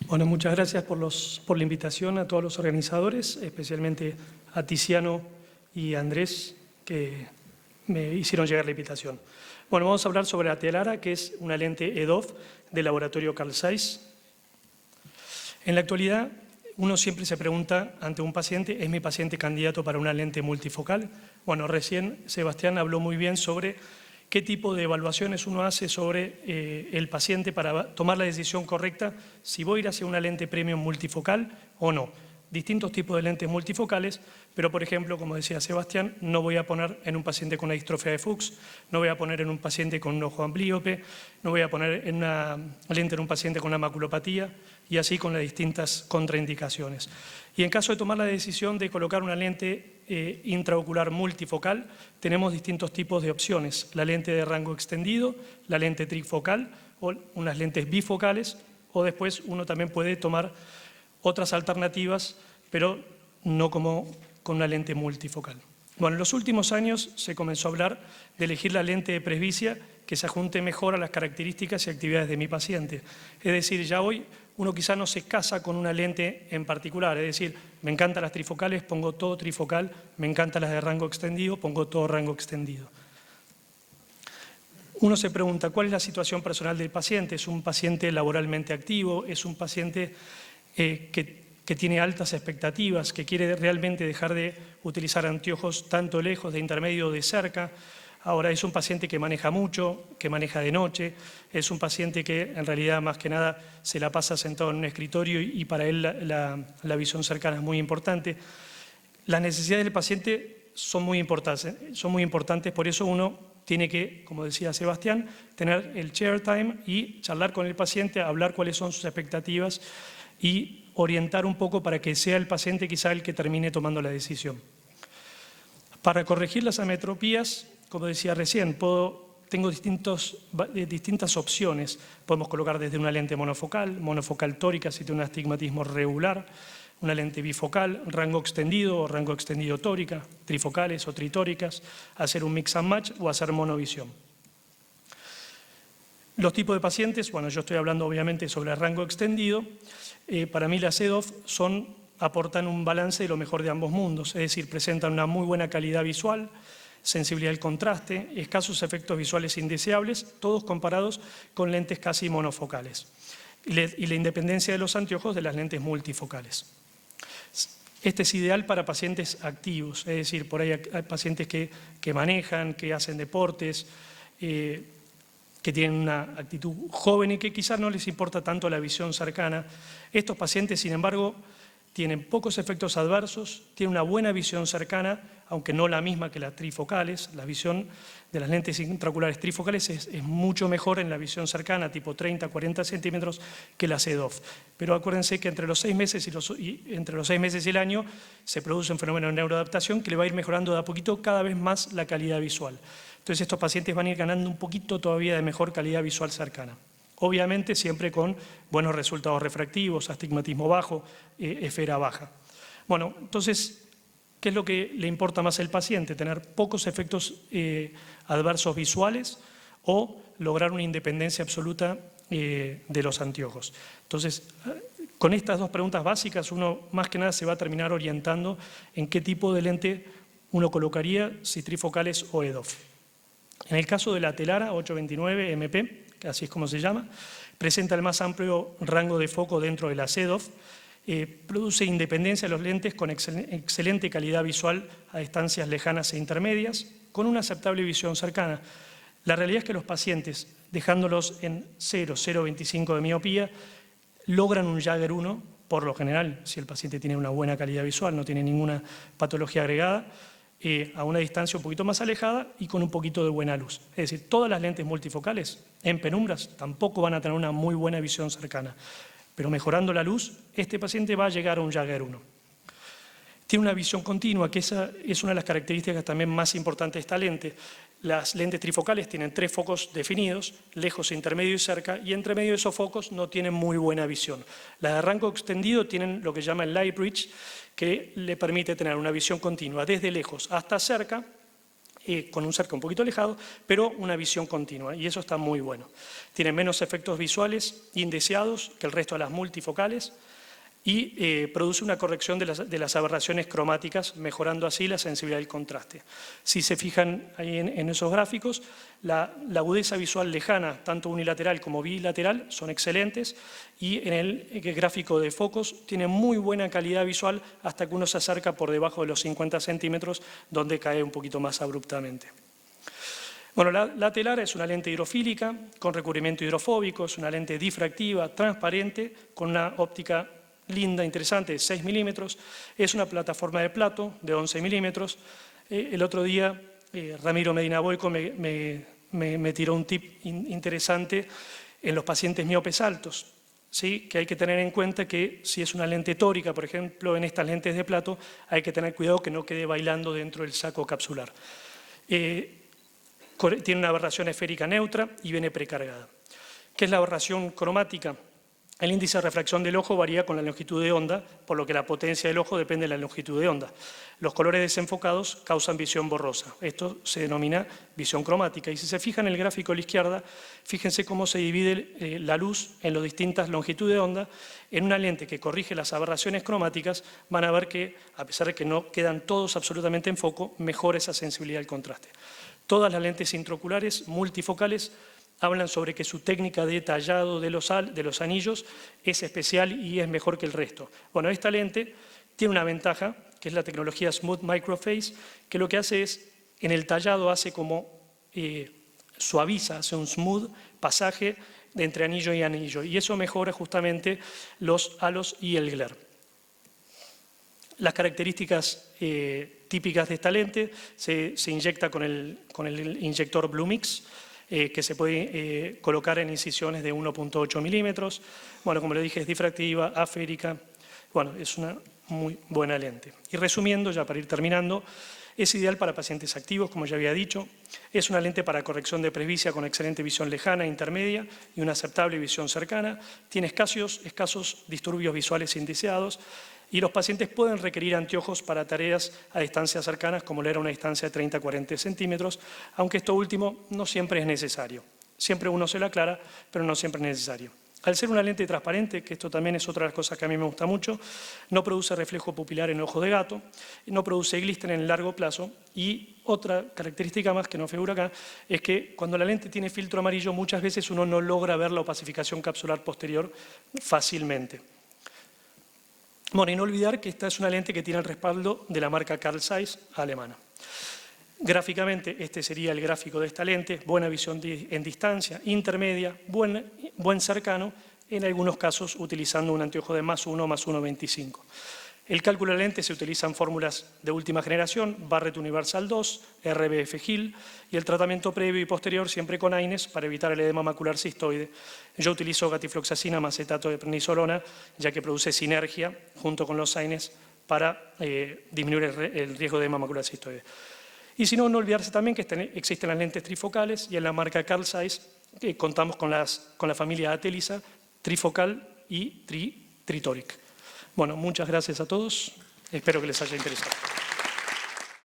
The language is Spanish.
Bueno, muchas gracias por la invitación a todos los organizadores, especialmente a Tiziano y a Andrés, que me hicieron llegar la invitación. Bueno, vamos a hablar sobre la Atelara, que es una lente EDOF del laboratorio Carl Zeiss. En la actualidad, uno siempre se pregunta ante un paciente, ¿es mi paciente candidato para una lente multifocal? Bueno, recién Sebastián habló muy bien sobre qué tipo de evaluaciones uno hace sobre el paciente para tomar la decisión correcta si voy a ir hacia una lente premium multifocal o no. Distintos tipos de lentes multifocales, pero por ejemplo, como decía Sebastián, no voy a poner en un paciente con una distrofia de Fuchs, no voy a poner en un paciente con un ojo amblíope, no voy a poner en una lente en un paciente con una maculopatía y así con las distintas contraindicaciones. Y en caso de tomar la decisión de colocar una lente intraocular multifocal, tenemos distintos tipos de opciones, la lente de rango extendido, la lente trifocal o unas lentes bifocales, o después uno también puede tomar otras alternativas, pero no como con una lente multifocal. Bueno, en los últimos años se comenzó a hablar de elegir la lente de presbicia que se ajunte mejor a las características y actividades de mi paciente. Es decir, ya hoy uno quizá no se casa con una lente en particular, es decir, me encantan las trifocales, pongo todo trifocal, me encantan las de rango extendido, pongo todo rango extendido. Uno se pregunta, ¿cuál es la situación personal del paciente? ¿Es un paciente laboralmente activo? ¿Es un paciente que tiene altas expectativas, que quiere realmente dejar de utilizar anteojos tanto lejos, de intermedio o de cerca? Ahora, es un paciente que maneja mucho, que maneja de noche, es un paciente que en realidad más que nada se la pasa sentado en un escritorio y para él la visión cercana es muy importante. Las necesidades del paciente son muy importantes, por eso uno tiene que, como decía Sebastián, tener el chair time y charlar con el paciente, hablar cuáles son sus expectativas y orientar un poco para que sea el paciente quizá el que termine tomando la decisión. Para corregir las ametropías, como decía recién, tengo distintas opciones. Podemos colocar desde una lente monofocal tórica si tiene un astigmatismo regular, una lente bifocal, rango extendido o rango extendido tórica, trifocales o tritóricas, hacer un mix and match o hacer monovisión. Los tipos de pacientes, bueno, yo estoy hablando obviamente sobre el rango extendido. Para mí las EDOF aportan un balance de lo mejor de ambos mundos, es decir, presentan una muy buena calidad visual, sensibilidad al contraste, escasos efectos visuales indeseables, todos comparados con lentes casi monofocales, y la independencia de los anteojos de las lentes multifocales. Este es ideal para pacientes activos, es decir, por ahí hay pacientes que manejan, que hacen deportes, que tienen una actitud joven y que quizás no les importa tanto la visión cercana. Estos pacientes, sin embargo, tienen pocos efectos adversos, tienen una buena visión cercana, aunque no la misma que las trifocales. La visión de las lentes intraoculares trifocales es mucho mejor en la visión cercana, tipo 30-40 centímetros, que las EDOF. Pero acuérdense que entre los 6 meses y el año se produce un fenómeno de neuroadaptación que le va a ir mejorando de a poquito cada vez más la calidad visual. Entonces estos pacientes van a ir ganando un poquito todavía de mejor calidad visual cercana. Obviamente siempre con buenos resultados refractivos, astigmatismo bajo, esfera baja. Bueno, entonces, ¿qué es lo que le importa más al paciente? Tener pocos efectos adversos visuales o lograr una independencia absoluta de los anteojos. Entonces, con estas dos preguntas básicas, uno más que nada se va a terminar orientando en qué tipo de lente uno colocaría, si trifocales o EDOF. En el caso de la Atelara 829 MP, así es como se llama, presenta el más amplio rango de foco dentro de la EDOF, produce independencia de los lentes con excelente calidad visual a distancias lejanas e intermedias, con una aceptable visión cercana. La realidad es que los pacientes, dejándolos en 0,025 de miopía, logran un Jagger 1, por lo general, si el paciente tiene una buena calidad visual, no tiene ninguna patología agregada, a una distancia un poquito más alejada y con un poquito de buena luz. Es decir, todas las lentes multifocales en penumbras tampoco van a tener una muy buena visión cercana, pero mejorando la luz, este paciente va a llegar a un Jagger 1. Tiene una visión continua, que esa es una de las características también más importantes de esta lente. Las lentes trifocales tienen 3 focos definidos, lejos, intermedio y cerca, y entre medio de esos focos no tienen muy buena visión. Las de rango extendido tienen lo que llama el light bridge, que le permite tener una visión continua desde lejos hasta cerca, con un cerca un poquito alejado, pero una visión continua, y eso está muy bueno. Tiene menos efectos visuales indeseados que el resto de las multifocales y produce una corrección de las aberraciones cromáticas, mejorando así la sensibilidad del contraste. Si se fijan ahí en esos gráficos, la agudeza visual lejana, tanto unilateral como bilateral, son excelentes, y en el gráfico de focos tiene muy buena calidad visual hasta que uno se acerca por debajo de los 50 centímetros, donde cae un poquito más abruptamente. Bueno, la telar es una lente hidrofílica con recubrimiento hidrofóbico, es una lente difractiva, transparente, con una óptica linda, interesante, de 6 milímetros, es una plataforma de plato de 11 milímetros. El otro día Ramiro Medina Boico me tiró un tip interesante en los pacientes miopes altos, ¿sí? Que hay que tener en cuenta que si es una lente tórica, por ejemplo, en estas lentes de plato, hay que tener cuidado que no quede bailando dentro del saco capsular. Tiene una aberración esférica neutra y viene precargada. ¿Qué es la aberración cromática? El índice de refracción del ojo varía con la longitud de onda, por lo que la potencia del ojo depende de la longitud de onda. Los colores desenfocados causan visión borrosa. Esto se denomina visión cromática. Y si se fijan en el gráfico a la izquierda, fíjense cómo se divide la luz en las distintas longitudes de onda. En una lente que corrige las aberraciones cromáticas, van a ver que, a pesar de que no quedan todos absolutamente en foco, mejora esa sensibilidad al contraste. Todas las lentes intraoculares multifocales hablan sobre que su técnica de tallado de los anillos es especial y es mejor que el resto. Bueno, esta lente tiene una ventaja, que es la tecnología Smooth Microphase, que lo que hace es, en el tallado hace como suaviza, hace un smooth pasaje de entre anillo y anillo, y eso mejora justamente los halos y el glare. Las características típicas de esta lente se inyecta con el inyector Blue Mix, que se puede colocar en incisiones de 1.8 milímetros. Bueno, como le dije, es difractiva, aférica. Bueno, es una muy buena lente. Y resumiendo, ya para ir terminando, es ideal para pacientes activos, como ya había dicho. Es una lente para corrección de presbicia con excelente visión lejana, intermedia y una aceptable visión cercana. Tiene escasos disturbios visuales indeseados. Y los pacientes pueden requerir anteojos para tareas a distancias cercanas, como leer a una distancia de 30-40 centímetros, aunque esto último no siempre es necesario. Siempre uno se lo aclara, pero no siempre es necesario. Al ser una lente transparente, que esto también es otra de las cosas que a mí me gusta mucho, no produce reflejo pupilar en el ojo de gato, no produce glisten en el largo plazo, y otra característica más que no figura acá es que cuando la lente tiene filtro amarillo, muchas veces uno no logra ver la opacificación capsular posterior fácilmente. Bueno, y no olvidar que esta es una lente que tiene el respaldo de la marca Carl Zeiss alemana. Gráficamente, este sería el gráfico de esta lente: buena visión en distancia, intermedia, buen cercano, en algunos casos utilizando un anteojo de +1, +1.25. El cálculo de la lente se utiliza en fórmulas de última generación, Barrett Universal 2, RBF Hill, y el tratamiento previo y posterior siempre con AINES para evitar el edema macular cistoide. Yo utilizo gatifloxacina más acetato de prednisolona, ya que produce sinergia junto con los AINES para disminuir el riesgo de edema macular cistoide. Y si no, no olvidarse también que existen las lentes trifocales, y en la marca Carl Zeiss contamos con la familia Atelisa, trifocal y tritoric. Bueno, muchas gracias a todos, espero que les haya interesado.